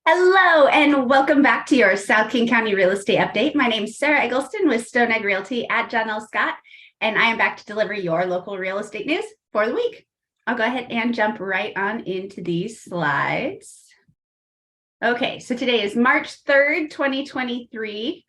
Hello, and welcome back to your South King County Real Estate Update. My name is Sarah Eggleston with Stone Egg Realty at John L. Scott, and I am back to deliver your local real estate news for the week. I'll go ahead and jump right on into these slides. Okay, so today is March 3rd, 2023,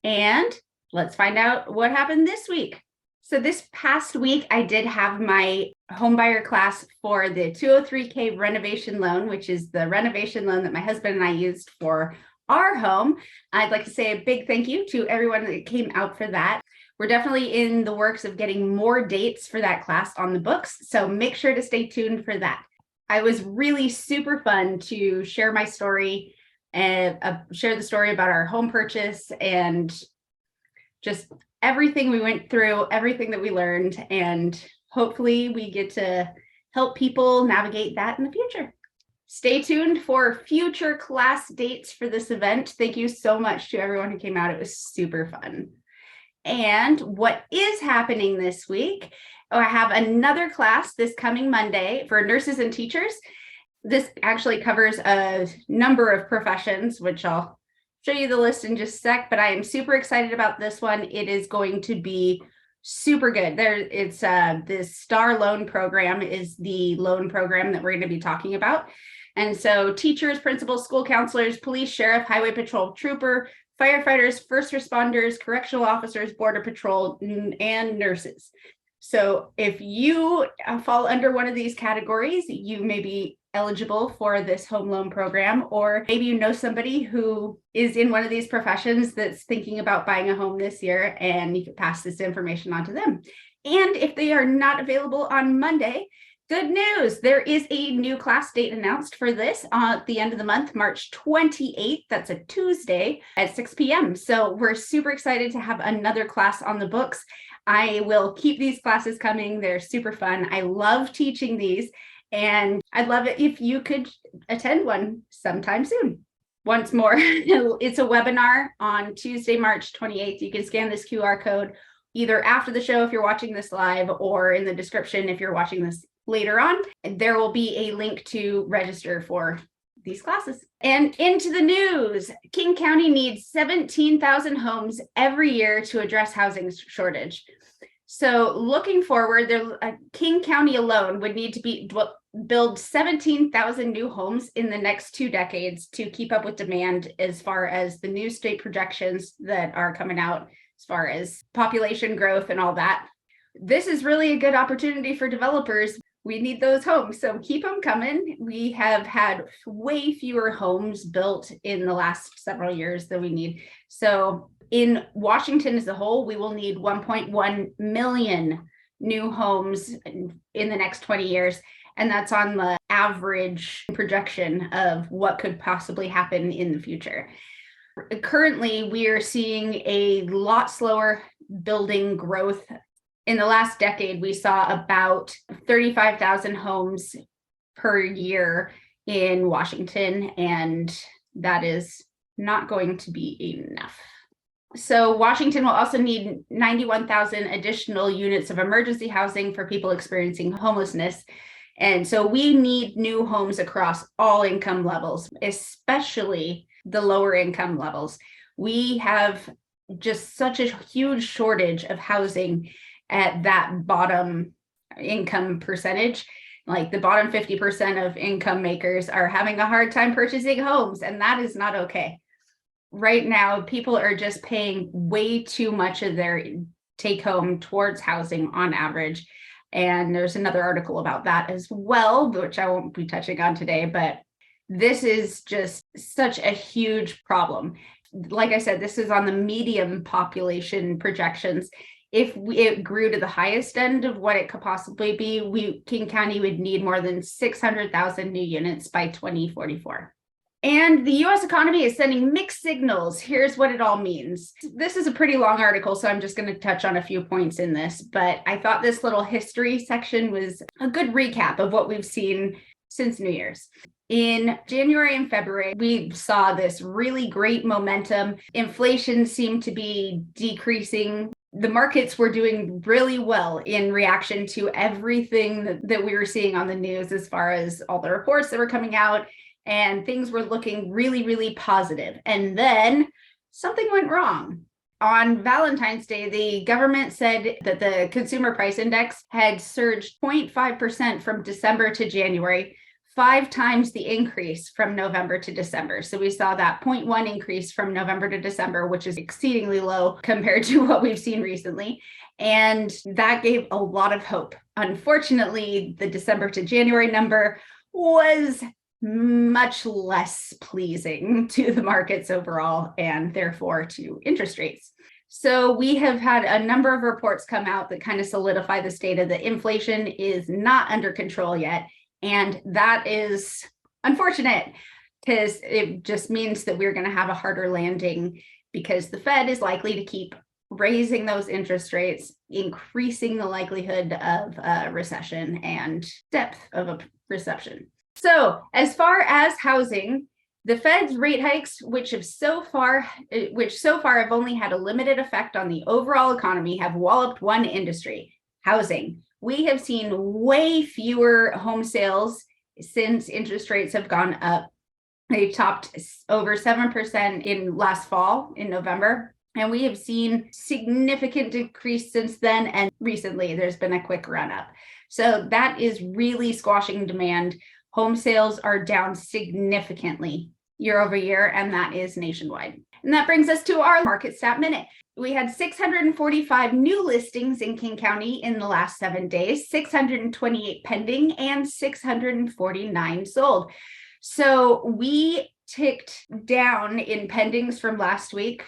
and let's find out what happened this week. So this past week, I did have my homebuyer class for the 203K renovation loan, which is the renovation loan that my husband and I used for our home. I'd like to say a big thank you to everyone that came out for that. We're definitely in the works of getting more dates for that class on the books, so make sure to stay tuned for that. I was really super fun to share my story and share the story about our home purchase and just everything we went through, everything that we learned, and hopefully we get to help people navigate that in the future. Stay tuned for future class dates for this event. Thank you so much to everyone who came out. It was super fun. And what is happening this week? I have another class this coming Monday for nurses and teachers. This actually covers a number of professions, which I'll show you the list in just a sec, but I am super excited about this one. It is going to be super good. This STAR loan program is the loan program that we're going to be talking about. And so teachers, principals, school counselors, police, sheriff, highway patrol, trooper, firefighters, first responders, correctional officers, border patrol, and nurses. So if you fall under one of these categories, you may be eligible for this home loan program, or maybe you know somebody who is in one of these professions that's thinking about buying a home this year, and you can pass this information on to them. And if they are not available on Monday, good news, there is a new class date announced for this at the end of the month, March 28th. That's a Tuesday at 6 p.m. So we're super excited to have another class on the books. I will keep these classes coming. They're super fun. I love teaching these, and I'd love it if you could attend one sometime soon. Once more, it's a webinar on Tuesday, March 28th. You can scan this QR code either after the show if you're watching this live, or in the description if you're watching this later on. There will be a link to register for these classes. And into the news, King County needs 17,000 homes every year to address housing shortage. So looking forward, King County alone would need to build 17,000 new homes in the next 2 decades to keep up with demand, as far as the new state projections that are coming out, as far as population growth and all that. This is really a good opportunity for developers. We need those homes, so keep them coming. We have had way fewer homes built in the last several years than we need. So in Washington as a whole, we will need 1.1 million new homes in the next 20 years. And that's on the average projection of what could possibly happen in the future. Currently, we are seeing a lot slower building growth. In the last decade, we saw about 35,000 homes per year in Washington, and that is not going to be enough. So Washington will also need 91,000 additional units of emergency housing for people experiencing homelessness. And so we need new homes across all income levels, especially the lower income levels. We have just such a huge shortage of housing at that bottom income percentage. Like the bottom 50% of income makers are having a hard time purchasing homes, and that is not okay. Right now, people are just paying way too much of their take home towards housing on average. And there's another article about that as well, which I won't be touching on today, but this is just such a huge problem. Like I said, this is on the medium population projections. If it grew to the highest end of what it could possibly be, King County would need more than 600,000 new units by 2044. And the US economy is sending mixed signals. Here's what it all means. This is a pretty long article, so I'm just going to touch on a few points in this, but I thought this little history section was a good recap of what we've seen since New Year's. In January and February, we saw this really great momentum. Inflation seemed to be decreasing. The markets were doing really well in reaction to everything that we were seeing on the news, as far as all the reports that were coming out and things were looking really, really positive. And then something went wrong. On Valentine's Day, the government said that the consumer price index had surged 0.5% from December to January, 5 times the increase from November to December. So we saw that 0.1 increase from November to December, which is exceedingly low compared to what we've seen recently. And that gave a lot of hope. Unfortunately, the December to January number was much less pleasing to the markets overall and therefore to interest rates. So we have had a number of reports come out that kind of solidify this data that inflation is not under control yet. And that is unfortunate because it just means that we're going to have a harder landing because the Fed is likely to keep raising those interest rates, increasing the likelihood of a recession and depth of a recession. So as far as housing, the Fed's rate hikes, which so far have only had a limited effect on the overall economy, have walloped one industry, housing. We have seen way fewer home sales since interest rates have gone up. They topped over 7% in last fall in November. And we have seen significant decrease since then. And recently there's been a quick run up. So that is really squashing demand. Home sales are down significantly year over year, and that is nationwide. And that brings us to our market stat minute. We had 645 new listings in King County in the last 7 days, 628 pending, and 649 sold. So we ticked down in pendings from last week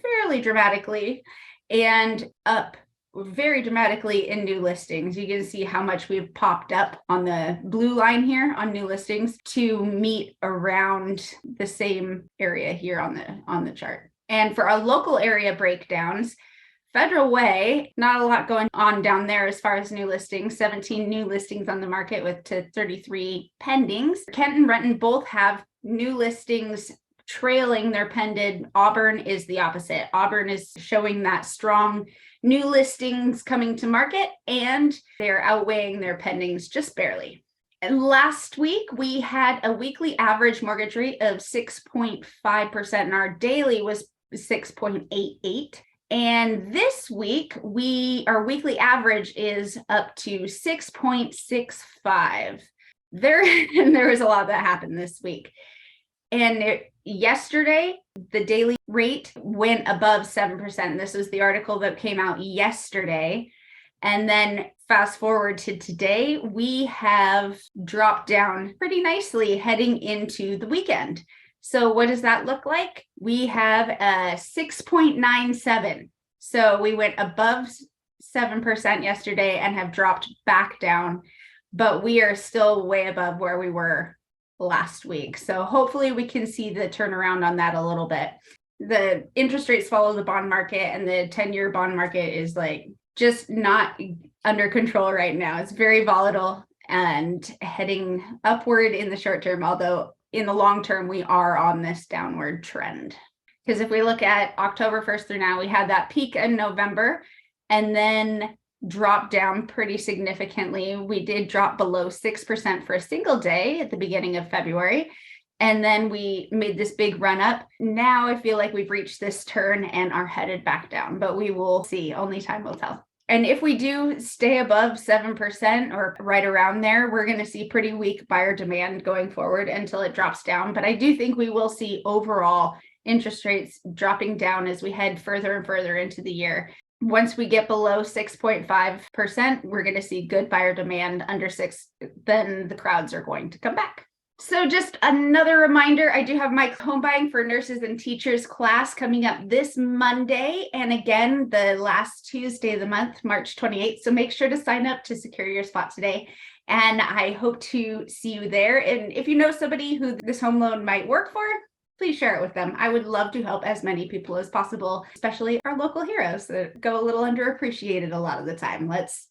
fairly dramatically and up very dramatically in new listings. You can see how much we've popped up on the blue line here on new listings to meet around the same area here on the chart. And for our local area breakdowns, Federal Way, not a lot going on down there as far as new listings, 17 new listings on the market with to 33 pendings. Kent and Renton both have new listings trailing their pended. Auburn is the opposite. Auburn is showing that strong new listings coming to market, and they're outweighing their pendings just barely. And last week, we had a weekly average mortgage rate of 6.5%, and our daily was 6.88. And this week, our weekly average is up to 6.65. There was a lot that happened this week. And yesterday, the daily rate went above 7%. This was the article that came out yesterday. And then fast forward to today, we have dropped down pretty nicely heading into the weekend. So what does that look like? We have a 6.97. So we went above 7% yesterday and have dropped back down, but we are still way above where we were last week. So hopefully we can see the turnaround on that a little bit. The interest rates follow the bond market, and the 10-year bond market is like just not under control right now. It's very volatile and heading upward in the short term, although in the long term, we are on this downward trend. Because if we look at October 1st through now, we had that peak in November and then dropped down pretty significantly. We did drop below 6% for a single day at the beginning of February. And then we made this big run up. Now I feel like we've reached this turn and are headed back down, but we will see. Only time will tell. And if we do stay above 7% or right around there, we're going to see pretty weak buyer demand going forward until it drops down. But I do think we will see overall interest rates dropping down as we head further and further into the year. Once we get below 6.5%, we're going to see good buyer demand. Under 6, then the crowds are going to come back. So just another reminder, I do have my home buying for nurses and teachers class coming up this Monday. And again, the last Tuesday of the month, March 28th. So make sure to sign up to secure your spot today. And I hope to see you there. And if you know somebody who this home loan might work for, please share it with them. I would love to help as many people as possible, especially our local heroes that go a little underappreciated a lot of the time. Let's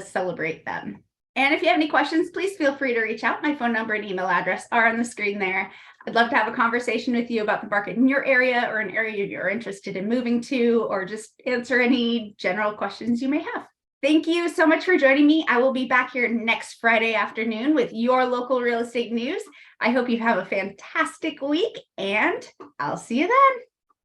celebrate them. And if you have any questions, please feel free to reach out. My phone number and email address are on the screen there. I'd love to have a conversation with you about the market in your area or an area you're interested in moving to, or just answer any general questions you may have. Thank you so much for joining me. I will be back here next Friday afternoon with your local real estate news. I hope you have a fantastic week, and I'll see you then.